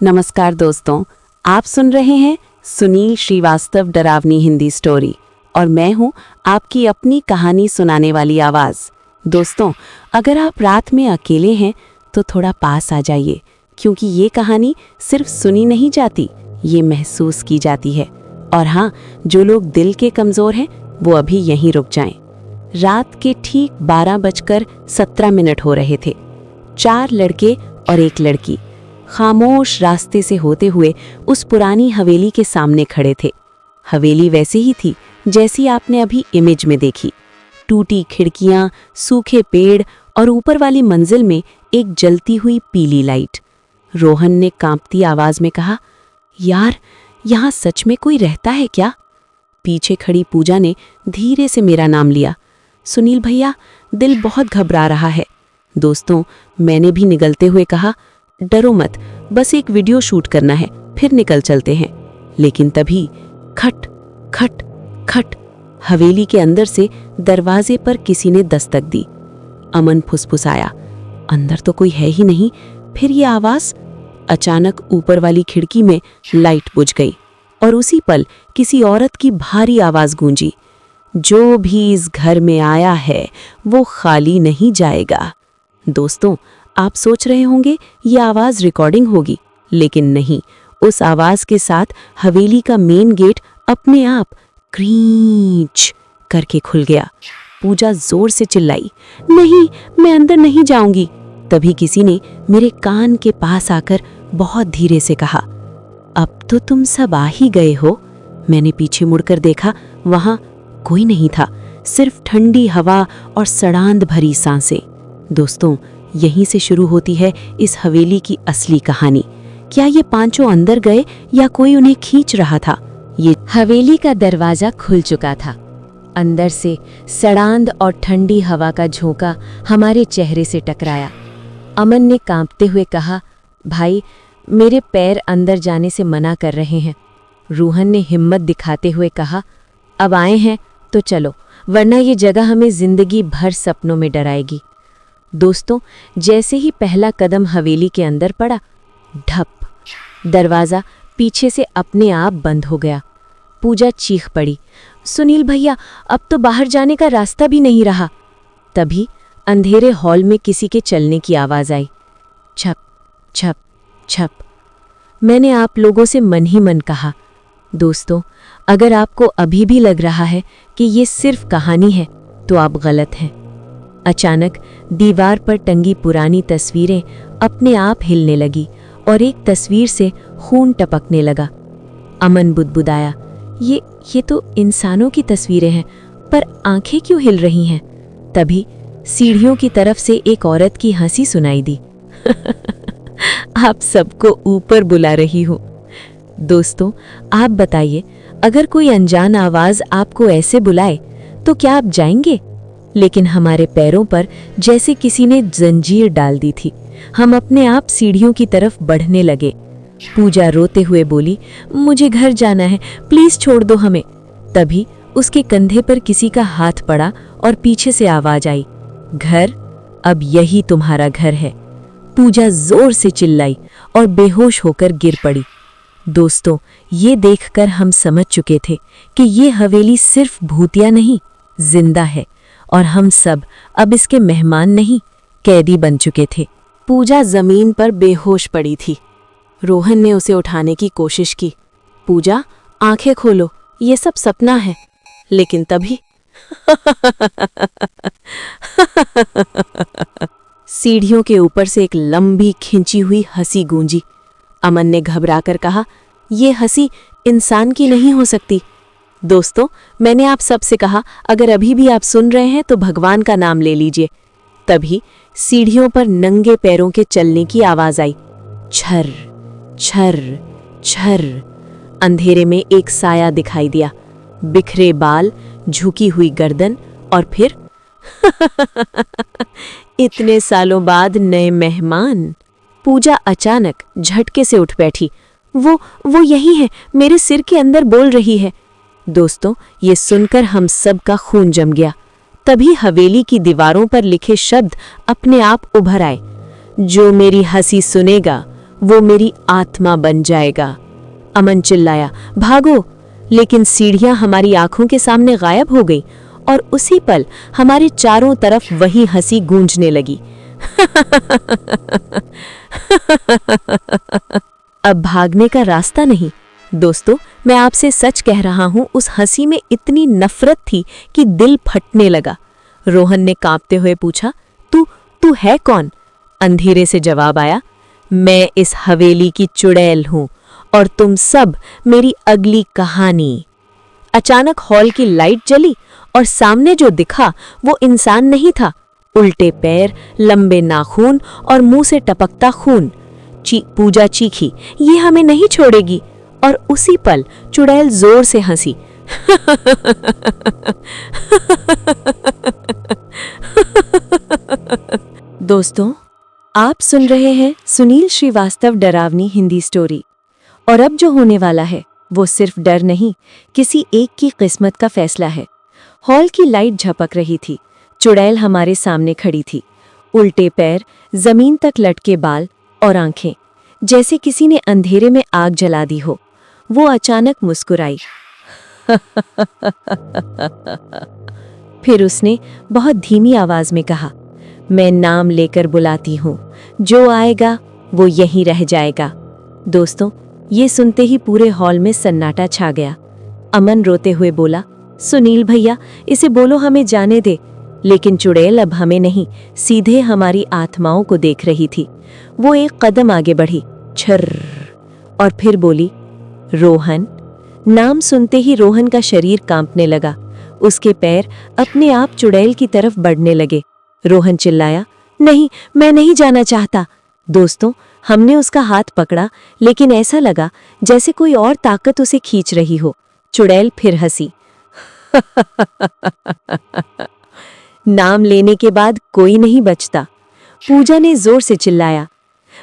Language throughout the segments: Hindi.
नमस्कार दोस्तों, आप सुन रहे हैं सुनील श्रीवास्तव डरावनी हिंदी स्टोरी और मैं हूं आपकी अपनी कहानी सुनाने वाली आवाज़। दोस्तों, अगर आप रात में अकेले हैं तो थोड़ा पास आ जाइए, क्योंकि ये कहानी सिर्फ सुनी नहीं जाती, ये महसूस की जाती है। और हाँ, जो लोग दिल के कमज़ोर हैं वो अभी यहीं रुक जाएं। रात के ठीक 12:17 हो रहे थे। 4 लड़के और 1 लड़की खामोश रास्ते से होते हुए उस पुरानी हवेली के सामने खड़े थे। हवेली वैसी ही थी जैसी आपने अभी इमेज में देखी। टूटी खिड़कियां, सूखे पेड़ और ऊपर वाली मंजिल में एक जलती हुई पीली लाइट। रोहन ने कांपती आवाज में कहा, यार, यहाँ सच में कोई रहता है क्या? पीछे खड़ी पूजा ने धीरे से मेरा नाम लिया। सुनील भैया, दिल बहुत घबरा रहा है। दोस्तों, मैंने भी निगलते हुए कहा, डरो मत, बस एक वीडियो शूट करना है, फिर निकल चलते हैं। लेकिन तभी खट खट खट, हवेली के अंदर से दरवाजे पर किसी ने दस्तक दी। अमन फुसफुसाया, अंदर तो कोई है ही नहीं। फिर ये आवाज। अचानक ऊपर वाली खिड़की में लाइट बुझ गई और उसी पल किसी औरत की भारी आवाज गूंजी, जो भी इस घर में आया है वो खाली नहीं जाएगा। दोस्तों, आप सोच रहे होंगे ये आवाज़ रिकॉर्डिंग होगी, लेकिन नहीं। उस आवाज़ के साथ हवेली का मेन गेट अपने आप क्रींच करके खुल गया। पूजा जोर से चिल्लाई, नहीं, मैं अंदर नहीं जाऊंगी। तभी किसी ने मेरे कान के पास आकर बहुत धीरे से कहा, अब तो तुम सब आ ही गए हो। मैंने पीछे मुड़कर देखा, वहां कोई नहीं था, सिर्फ ठंडी हवा और सड़ांध भरी सांसें। दोस्तों, यहीं से शुरू होती है इस हवेली की असली कहानी। क्या ये पांचों अंदर गए या कोई उन्हें खींच रहा था? ये हवेली का दरवाजा खुल चुका था। अंदर से सड़ांध और ठंडी हवा का झोंका हमारे चेहरे से टकराया। अमन ने कांपते हुए कहा, भाई, मेरे पैर अंदर जाने से मना कर रहे हैं। रोहन ने हिम्मत दिखाते हुए कहा, अब आए हैं तो चलो, वरना ये जगह हमें जिंदगी भर सपनों में डराएगी। दोस्तों, जैसे ही पहला कदम हवेली के अंदर पड़ा, ढप, दरवाज़ा पीछे से अपने आप बंद हो गया। पूजा चीख पड़ी, सुनील भैया, अब तो बाहर जाने का रास्ता भी नहीं रहा। तभी अंधेरे हॉल में किसी के चलने की आवाज़ आई, छप छप छप। मैंने आप लोगों से मन ही मन कहा, दोस्तों, अगर आपको अभी भी लग रहा है कि ये सिर्फ कहानी है तो आप गलत हैं। अचानक दीवार पर टंगी पुरानी तस्वीरें अपने आप हिलने लगी और एक तस्वीर से खून टपकने लगा। अमन बुदबुदाया, ये तो इंसानों की तस्वीरें हैं, पर आंखें क्यों हिल रही हैं? तभी सीढ़ियों की तरफ से एक औरत की हंसी सुनाई दी। आप सबको ऊपर बुला रही हूँ। दोस्तों, आप बताइए, अगर कोई अनजान आवाज आपको ऐसे बुलाए तो क्या आप जाएंगे? लेकिन हमारे पैरों पर जैसे किसी ने जंजीर डाल दी थी। हम अपने आप सीढ़ियों की तरफ बढ़ने लगे। पूजा रोते हुए बोली, मुझे घर जाना है, प्लीज छोड़ दो हमें। तभी उसके कंधे पर किसी का हाथ पड़ा और पीछे से आवाज आई, घर, अब यही तुम्हारा घर है। पूजा जोर से चिल्लाई और बेहोश होकर गिर पड़ी। दोस्तों, ये देखकर हम समझ चुके थे कि ये हवेली सिर्फ भूतिया नहीं, जिंदा है और हम सब अब इसके मेहमान नहीं, कैदी बन चुके थे। पूजा जमीन पर बेहोश पड़ी थी। रोहन ने उसे उठाने की कोशिश की। पूजा, आंखें खोलो, ये सब सपना है। लेकिन तभी सीढ़ियों के ऊपर से एक लंबी खिंची हुई हंसी गूंजी। अमन ने घबराकर कहा, ये हंसी इंसान की नहीं हो सकती। दोस्तों, मैंने आप सबसे कहा, अगर अभी भी आप सुन रहे हैं तो भगवान का नाम ले लीजिए। तभी सीढ़ियों पर नंगे पैरों के चलने की आवाज आई, छर छर छर। अंधेरे में एक साया दिखाई दिया, बिखरे बाल, झुकी हुई गर्दन और फिर इतने सालों बाद नए मेहमान। पूजा अचानक झटके से उठ बैठी। वो यही है, मेरे सिर के अंदर बोल रही है। दोस्तों, ये सुनकर हम सब का खून जम गया। तभी हवेली की दीवारों पर लिखे शब्द अपने आप उभर आए, जो मेरी हंसी सुनेगा वो मेरी आत्मा बन जाएगा। अमन चिल्लाया, भागो! लेकिन सीढ़ियां हमारी आंखों के सामने गायब हो गई और उसी पल हमारे चारों तरफ वही हंसी गूंजने लगी। अब भागने का रास्ता नहीं। दोस्तों, मैं आपसे सच कह रहा हूं, उस हंसी में इतनी नफरत थी कि दिल फटने लगा। रोहन ने कांपते हुए पूछा, तू है कौन? अंधेरे से जवाब आया, मैं इस हवेली की चुड़ैल हूं और तुम सब मेरी अगली कहानी। अचानक हॉल की लाइट जली और सामने जो दिखा वो इंसान नहीं था। उल्टे पैर, लंबे नाखून और मुंह से टपकता खून। पूजा चीखी, ये हमें नहीं छोड़ेगी। और उसी पल चुड़ैल जोर से हंसी। दोस्तों, आप सुन रहे हैं सुनील श्रीवास्तव डरावनी हिंदी स्टोरी। और अब जो होने वाला है वो सिर्फ डर नहीं, किसी एक की किस्मत का फैसला है। हॉल की लाइट झपक रही थी। चुड़ैल हमारे सामने खड़ी थी। उल्टे पैर, जमीन तक लटके बाल और आंखें, जैसे किसी ने अंधेरे में आग जला दी हो। वो अचानक मुस्कुराई। फिर उसने बहुत धीमी आवाज में कहा, मैं नाम लेकर बुलाती हूँ, जो आएगा वो यहीं रह जाएगा। दोस्तों, ये सुनते ही पूरे हॉल में सन्नाटा छा गया। अमन रोते हुए बोला, सुनील भैया, इसे बोलो हमें जाने दे। लेकिन चुड़ैल अब हमें नहीं, सीधे हमारी आत्माओं को देख रही थी। वो एक कदम आगे बढ़ी, छर्र, और फिर बोली, रोहन। नाम सुनते ही रोहन का शरीर कांपने लगा। उसके पैर अपने आप चुड़ैल की तरफ बढ़ने लगे। रोहन चिल्लाया, नहीं, मैं नहीं जाना चाहता। दोस्तों, हमने उसका हाथ पकड़ा, लेकिन ऐसा लगा जैसे कोई और ताकत उसे खींच रही हो। चुड़ैल फिर हंसी। नाम लेने के बाद कोई नहीं बचता। पूजा ने जोर से चिल्लाया,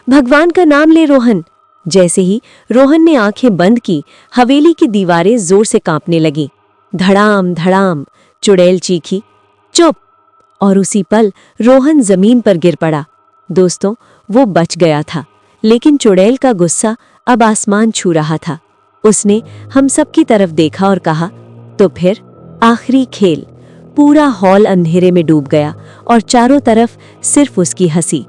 भगवान का नाम ले रोहन। जैसे ही रोहन ने आंखें बंद की, हवेली की दीवारें जोर से कांपने लगीं। धड़ाम धड़ाम चुड़ैल चीखी, चुप! और उसी पल रोहन जमीन पर गिर पड़ा। दोस्तों, वो बच गया था, लेकिन चुड़ैल का गुस्सा अब आसमान छू रहा था। उसने हम सब की तरफ देखा और कहा, तो फिर आखिरी खेल। पूरा हॉल अंधेरे में डूब गया और चारों तरफ सिर्फ उसकी हंसी।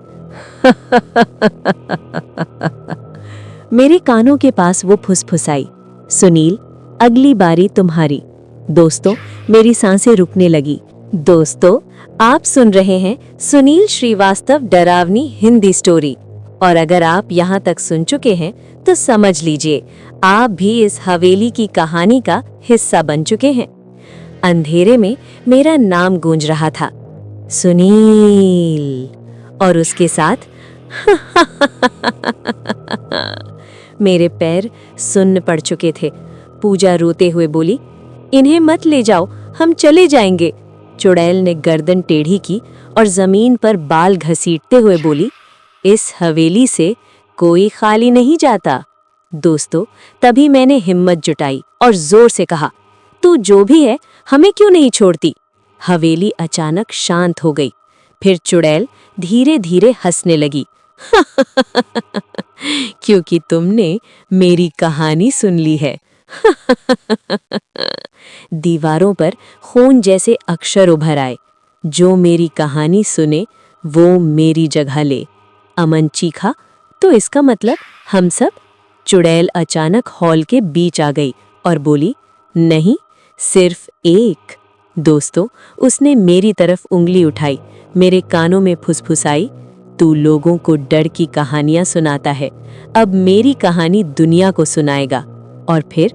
मेरे कानों के पास वो फुसफुसाई, सुनील, अगली बारी तुम्हारी। दोस्तों, मेरी सांसें रुकने लगी। दोस्तों, आप सुन रहे हैं सुनील श्रीवास्तव डरावनी हिंदी स्टोरी। और अगर आप यहाँ तक सुन चुके हैं तो समझ लीजिए, आप भी इस हवेली की कहानी का हिस्सा बन चुके हैं। अंधेरे में मेरा नाम गूंज रहा था, सुनील, और उसके साथ मेरे पैर सुन्न पड़ चुके थे। पूजा रोते हुए बोली, इन्हें मत ले जाओ, हम चले जाएंगे। चुड़ैल ने गर्दन टेढ़ी की और जमीन पर बाल घसीटते हुए बोली, इस हवेली से कोई खाली नहीं जाता। दोस्तों, तभी मैंने हिम्मत जुटाई और जोर से कहा, तू जो भी है, हमें क्यों नहीं छोड़ती? हवेली अचानक शांत हो गई। फिर चुड़ैल धीरे धीरे हंसने लगी। क्योंकि तुमने मेरी कहानी सुन ली है। दीवारों पर खून जैसे अक्षर उभर आए, जो मेरी कहानी सुने वो मेरी जगह ले। अमन चीखा, तो इसका मतलब हम सब? चुड़ैल अचानक हॉल के बीच आ गई और बोली, नहीं, सिर्फ एक। दोस्तों, उसने मेरी तरफ उंगली उठाई, मेरे कानों में फुसफुसाई, तू लोगों को डर की कहानियां सुनाता है, अब मेरी कहानी दुनिया को सुनाएगा। और फिर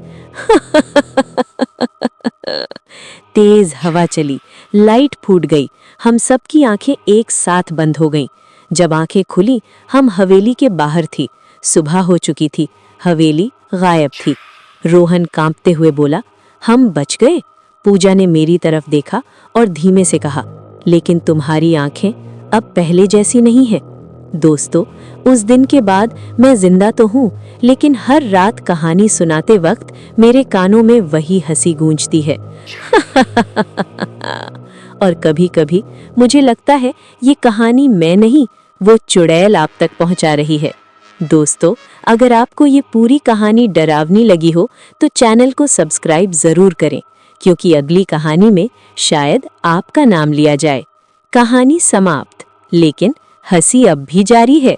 तेज हवा चली, लाइट फूट गई, हम सब की आंखें एक साथ बंद हो गईं। जब आंखें खुली, हम हवेली के बाहर थी। सुबह हो चुकी थी, हवेली गायब थी। रोहन कांपते हुए बोला, हम बच गए। पूजा ने मेरी तरफ देखा और धीमे से कहा, लेकिन तुम्हारी आंखें अब पहले जैसी नहीं है। दोस्तों, उस दिन के बाद मैं जिंदा तो हूँ, लेकिन हर रात कहानी सुनाते वक्त मेरे कानों में वही हंसी गूंजती है। और कभी-कभी मुझे लगता है ये कहानी मैं नहीं, वो चुड़ैल आप तक पहुंचा रही है। दोस्तों, अगर आपको ये पूरी कहानी डरावनी लगी हो तो चैनल को सब्सक्राइब जरूर करें, क्योंकि अगली कहानी में शायद आपका नाम लिया जाए। कहानी समाप्त, लेकिन हंसी अब भी जारी है।